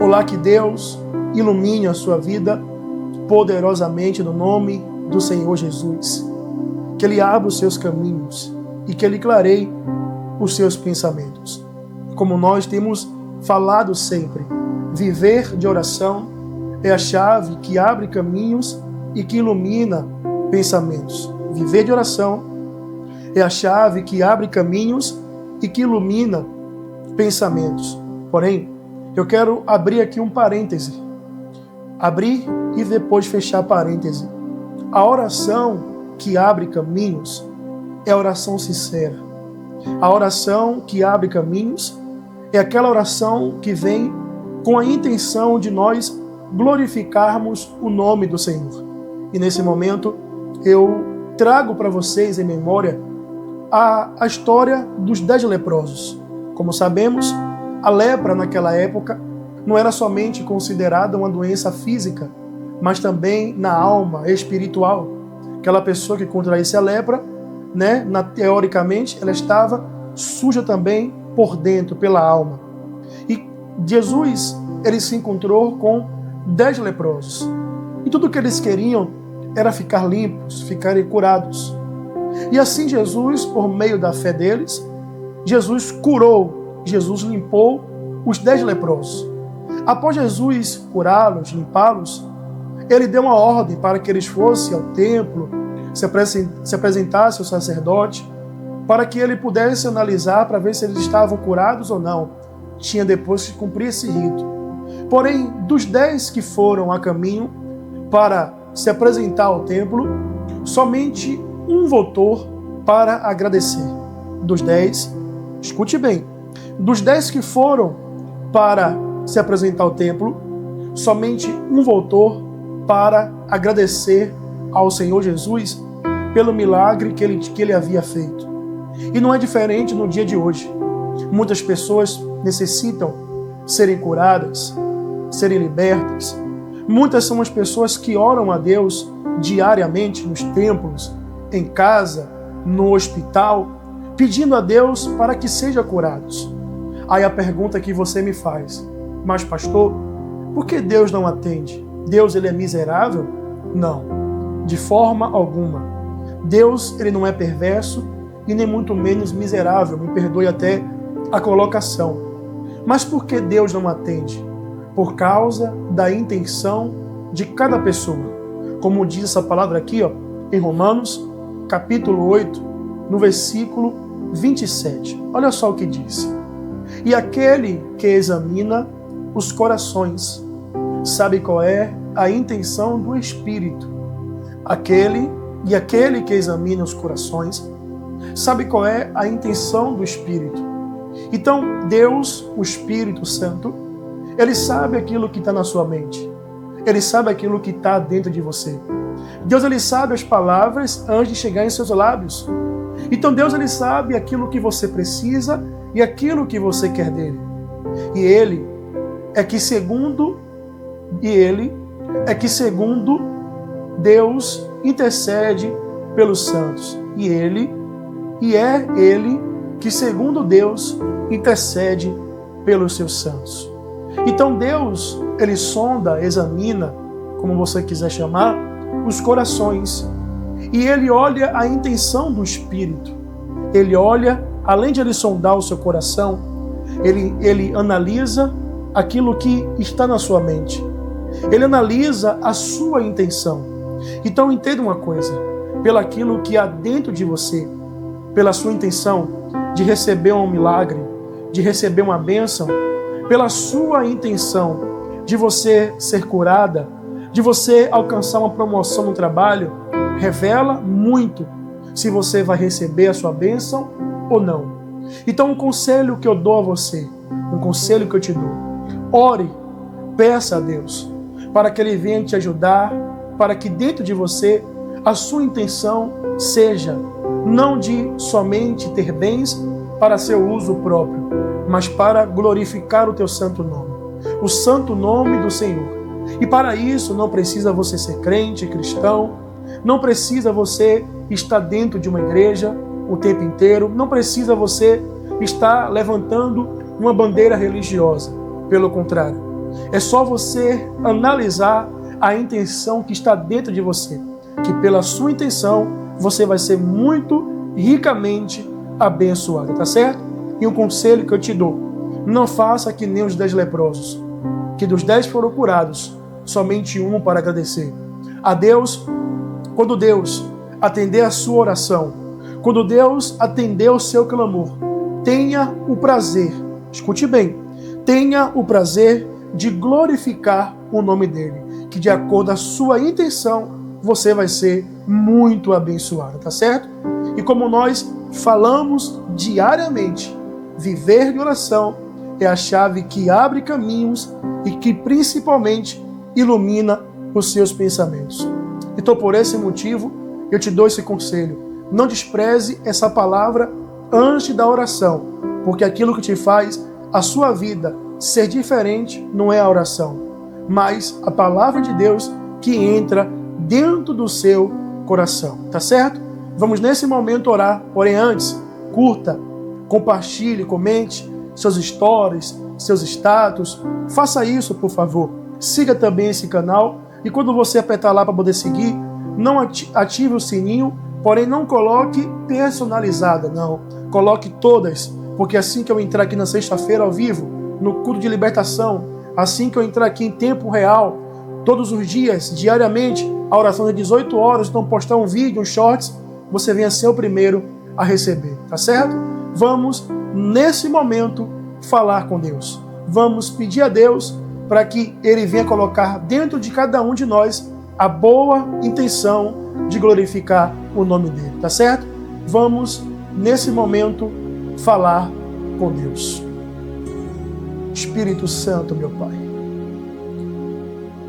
Olá, que Deus ilumine a sua vida poderosamente no nome do Senhor Jesus. Que Ele abra os seus caminhos e que Ele clareie os seus pensamentos. Como nós temos falado sempre, viver de oração é a chave que abre caminhos e que ilumina pensamentos. Viver de oração é a chave que abre caminhos e que ilumina pensamentos. Porém, eu quero abrir aqui um parêntese. Abrir e depois fechar parêntese. A oração que abre caminhos é a oração sincera. A oração que abre caminhos é aquela oração que vem com a intenção de nós glorificarmos o nome do Senhor. E nesse momento eu trago para vocês em memória a história dos 10 leprosos. Como sabemos, a lepra naquela época não era somente considerada uma doença física, mas também na alma, espiritual. Aquela pessoa que contraísse a lepra, teoricamente, ela estava suja também por dentro, pela alma. E Jesus, ele se encontrou com 10 leprosos. E tudo que eles queriam era ficar limpos, ficarem curados. E assim Jesus, por meio da fé deles, Jesus curou, Jesus limpou os 10 leprosos. Após Jesus curá-los, limpá-los, ele deu uma ordem para que eles fossem ao templo, se apresentassem ao sacerdote, para que ele pudesse analisar para ver se eles estavam curados ou não. Tinha depois que cumprir esse rito. Porém, dos 10 que foram a caminho para se apresentar ao templo, somente um voltou para agradecer. Dos 10, escute bem, dos 10 que foram para se apresentar ao templo, somente um voltou para agradecer ao Senhor Jesus pelo milagre que ele havia feito. E não é diferente no dia de hoje. Muitas pessoas necessitam serem curadas, serem libertas. Muitas são as pessoas que oram a Deus diariamente nos templos, em casa, no hospital, pedindo a Deus para que sejam curados. Aí a pergunta que você me faz: mas pastor, por que Deus não atende? Deus, ele é miserável? Não, de forma alguma. Deus, ele não é perverso e nem muito menos miserável, me perdoe até a colocação. Mas por que Deus não atende? Por causa da intenção de cada pessoa. Como diz essa palavra aqui, em Romanos, capítulo 8, no versículo 27. Olha só o que diz: e aquele que examina os corações sabe qual é a intenção do Espírito. Aquele que examina os corações sabe qual é a intenção do Espírito. Então, Deus, o Espírito Santo, ele sabe aquilo que está na sua mente. Ele sabe aquilo que está dentro de você. Deus, ele sabe as palavras antes de chegar em seus lábios. Então, Deus, ele sabe aquilo que você precisa e aquilo que você quer dele. E ele é que segundo Deus intercede pelos santos. E é ele que segundo Deus intercede pelos seus santos. Então Deus, ele sonda, examina, como você quiser chamar, os corações. E ele olha a intenção do Espírito. Ele olha, além de ele sondar o seu coração, ele analisa aquilo que está na sua mente. Ele analisa a sua intenção. Então entenda uma coisa: pelaquilo que há dentro de você, pela sua intenção de receber um milagre, de receber uma bênção, pela sua intenção de você ser curada, de você alcançar uma promoção no trabalho, revela muito se você vai receber a sua bênção ou não. Então, um conselho que eu dou a você, um conselho que eu te dou: ore, peça a Deus para que Ele venha te ajudar, para que dentro de você a sua intenção seja não de somente ter bens para seu uso próprio, mas para glorificar o teu santo nome, o santo nome do Senhor. E para isso não precisa você ser crente, cristão, não precisa você estar dentro de uma igreja o tempo inteiro, não precisa você estar levantando uma bandeira religiosa. Pelo contrário, É só você analisar a intenção que está dentro de você, que pela sua intenção você vai ser muito ricamente abençoado, tá certo? E um conselho que eu te dou: não faça que nem os 10 leprosos, que dos 10 foram curados, somente um para agradecer a Deus. Quando Deus atender a sua oração, quando Deus atender o seu clamor, tenha o prazer, escute bem, tenha o prazer de glorificar o nome dele, que de acordo com a sua intenção, você vai ser muito abençoado, tá certo? E como nós falamos diariamente, viver de oração é a chave que abre caminhos e que principalmente ilumina os seus pensamentos. Então, por esse motivo, eu te dou esse conselho: não despreze essa palavra antes da oração, porque aquilo que te faz a sua vida ser diferente não é a oração, mas a palavra de Deus que entra dentro do seu coração, tá certo? Vamos nesse momento orar, porém antes, curta, compartilhe, comente seus stories, seus status, faça isso, por favor. Siga também esse canal e quando você apertar lá para poder seguir, não ative o sininho, porém não coloque personalizada, não. Coloque todas, porque assim que eu entrar aqui na sexta-feira ao vivo, no culto de libertação, assim que eu entrar aqui em tempo real, todos os dias, diariamente, a oração de 18 horas, então postar um vídeo, um shorts, você venha ser o primeiro a receber, tá certo? Vamos, nesse momento, falar com Deus. Vamos pedir a Deus para que Ele venha colocar dentro de cada um de nós a boa intenção de glorificar o nome dEle, tá certo? Vamos, nesse momento, falar com Deus. Espírito Santo, meu Pai,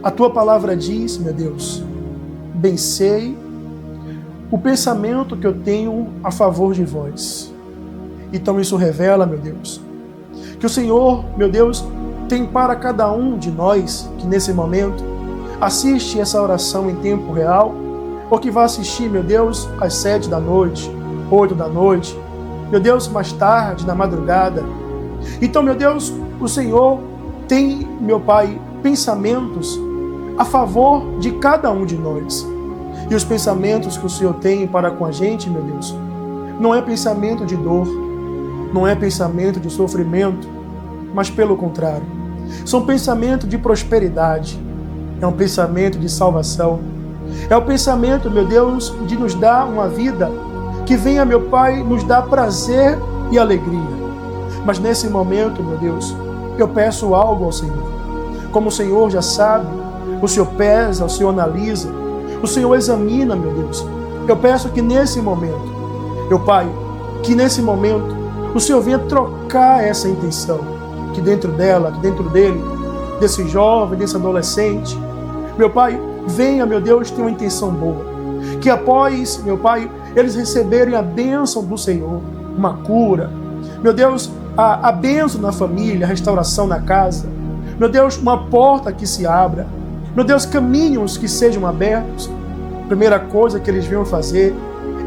a Tua palavra diz, meu Deus, bem sei o pensamento que eu tenho a favor de vós. Então isso revela, meu Deus, que o Senhor, meu Deus, tem para cada um de nós que nesse momento assiste essa oração em tempo real, ou que vai assistir, meu Deus, às 7 da noite, 8 da noite, meu Deus, mais tarde, na madrugada. Então, meu Deus, o Senhor tem, meu Pai, pensamentos a favor de cada um de nós. E os pensamentos que o Senhor tem para com a gente, meu Deus, não é pensamento de dor, não é pensamento de sofrimento, mas pelo contrário, são pensamentos de prosperidade, é um pensamento de salvação, é o pensamento, meu Deus, de nos dar uma vida que venha, meu Pai, nos dar prazer e alegria. Mas nesse momento, meu Deus, eu peço algo ao Senhor. Como o Senhor já sabe, o Senhor pesa, o Senhor analisa, o Senhor examina, meu Deus. Eu peço que nesse momento, meu Pai, que nesse momento o Senhor venha trocar essa intenção, que dentro dela, que dentro dele, desse jovem, desse adolescente, meu Pai, venha, meu Deus, ter uma intenção boa. Que após, meu Pai, eles receberem a bênção do Senhor, uma cura, meu Deus, a bênção na família, a restauração na casa, meu Deus, uma porta que se abra, meu Deus, caminhos que sejam abertos. A primeira coisa que eles venham fazer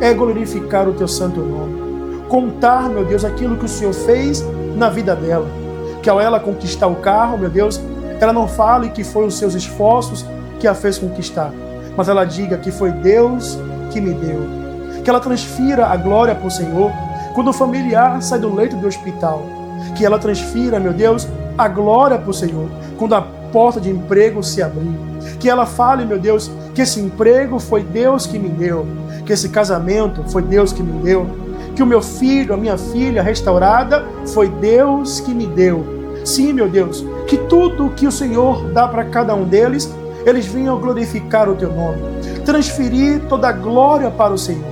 é glorificar o Teu santo nome, contar, meu Deus, aquilo que o Senhor fez na vida dela, que ao ela conquistar o carro, meu Deus, ela não fale que foi os seus esforços que a fez conquistar, mas ela diga que foi Deus que me deu, que ela transfira a glória para o Senhor. Quando o familiar sai do leito do hospital, que ela transfira, meu Deus, a glória para o Senhor. Quando a porta de emprego se abrir, que ela fale, meu Deus, que esse emprego foi Deus que me deu, que esse casamento foi Deus que me deu, que o meu filho, a minha filha restaurada foi Deus que me deu. Sim, meu Deus, que tudo que o Senhor dá para cada um deles, eles venham glorificar o Teu nome, transferir toda a glória para o Senhor.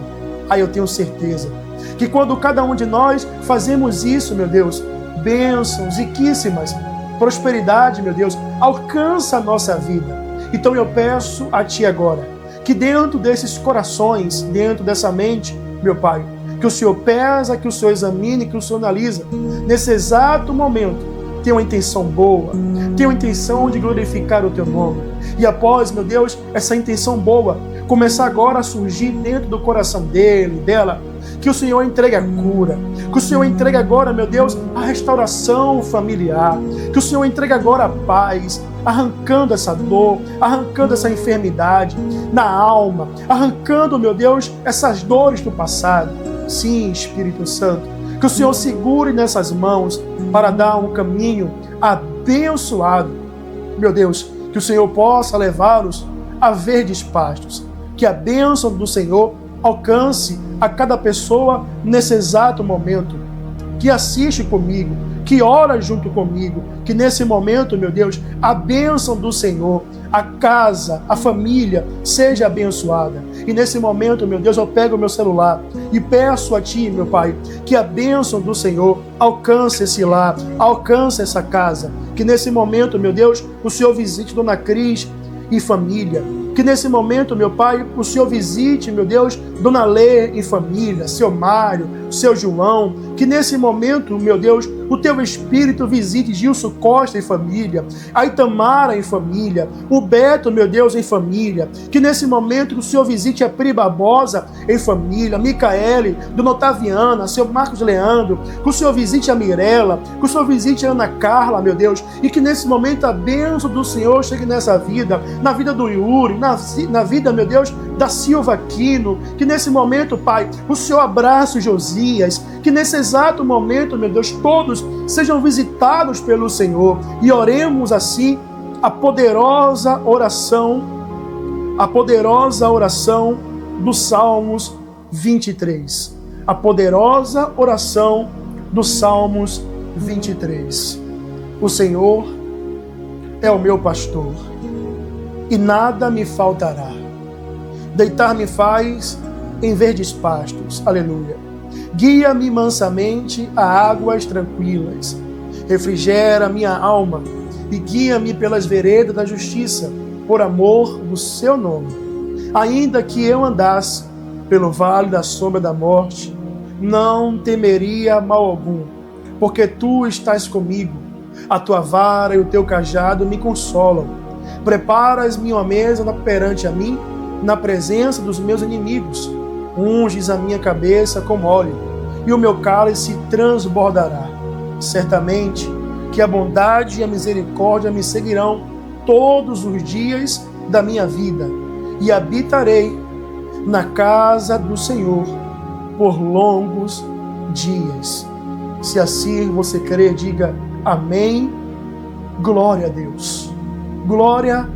Aí eu tenho certeza que quando cada um de nós fazemos isso, meu Deus, bênçãos riquíssimas, prosperidade, meu Deus, alcança a nossa vida. Então eu peço a Ti agora, que dentro desses corações, dentro dessa mente, meu Pai, que o Senhor pesa, que o Senhor examine, que o Senhor analisa, nesse exato momento, tenha uma intenção boa, tenha uma intenção de glorificar o Teu nome. E após, meu Deus, essa intenção boa, começar agora a surgir dentro do coração dele, dela. Que o Senhor entregue a cura. Que o Senhor entregue agora, meu Deus, a restauração familiar. Que o Senhor entregue agora a paz, arrancando essa dor, arrancando essa enfermidade na alma, arrancando, meu Deus, essas dores do passado. Sim, Espírito Santo, que o Senhor segure nessas mãos para dar um caminho abençoado. Meu Deus, que o Senhor possa levá-los a verdes pastos. Que a bênção do Senhor alcance a cada pessoa nesse exato momento, que assiste comigo, que ora junto comigo, que nesse momento, meu Deus, a bênção do Senhor, a casa, a família seja abençoada. E nesse momento, meu Deus, eu pego o meu celular e peço a Ti, meu Pai, que a bênção do Senhor alcance esse lar, alcance essa casa. Que nesse momento, meu Deus, o Senhor visite Dona Cris e família. Que nesse momento, meu Pai, o Senhor visite, meu Deus, Dona Lê e família, seu Mário, seu João. Que nesse momento, meu Deus, o Teu Espírito visite Gilson Costa e família, a Itamara em família, o Beto, meu Deus, em família. Que nesse momento o Senhor visite a Pri Barbosa em família, Micaele, Dona Otaviana, seu Marcos Leandro. Que o Senhor visite a Mirella, que o Senhor visite a Ana Carla, meu Deus. E que nesse momento a bênção do Senhor chegue nessa vida, na vida do Yuri, na vida, meu Deus, da Silva Aquino. Que nesse momento, Pai, o Senhor abrace o Josias. Que nesse exato momento, meu Deus, todos sejam visitados pelo Senhor. E oremos assim a poderosa oração dos Salmos 23. A poderosa oração dos Salmos 23. O Senhor é o meu pastor, e nada me faltará. Deitar-me faz em verdes pastos. Aleluia. Guia-me mansamente a águas tranquilas. Refrigera minha alma e guia-me pelas veredas da justiça, por amor do seu nome. Ainda que eu andasse pelo vale da sombra da morte, não temeria mal algum, porque tu estás comigo. A tua vara e o teu cajado me consolam. Preparas-me uma mesa perante a mim, na presença dos meus inimigos. Unges a minha cabeça com óleo, e o meu cálice transbordará. Certamente que a bondade e a misericórdia me seguirão todos os dias da minha vida, e habitarei na casa do Senhor por longos dias. Se assim você crer, diga amém. Glória a Deus. Glória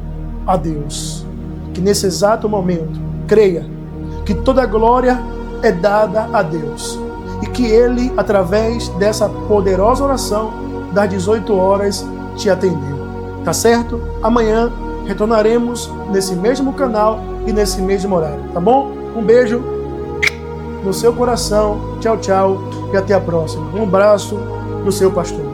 a Deus. Que nesse exato momento, creia que toda glória é dada a Deus e que Ele, através dessa poderosa oração das 18 horas, te atendeu. Tá certo? Amanhã retornaremos nesse mesmo canal e nesse mesmo horário, tá bom? Um beijo no seu coração. Tchau, tchau e até a próxima. Um abraço do seu pastor.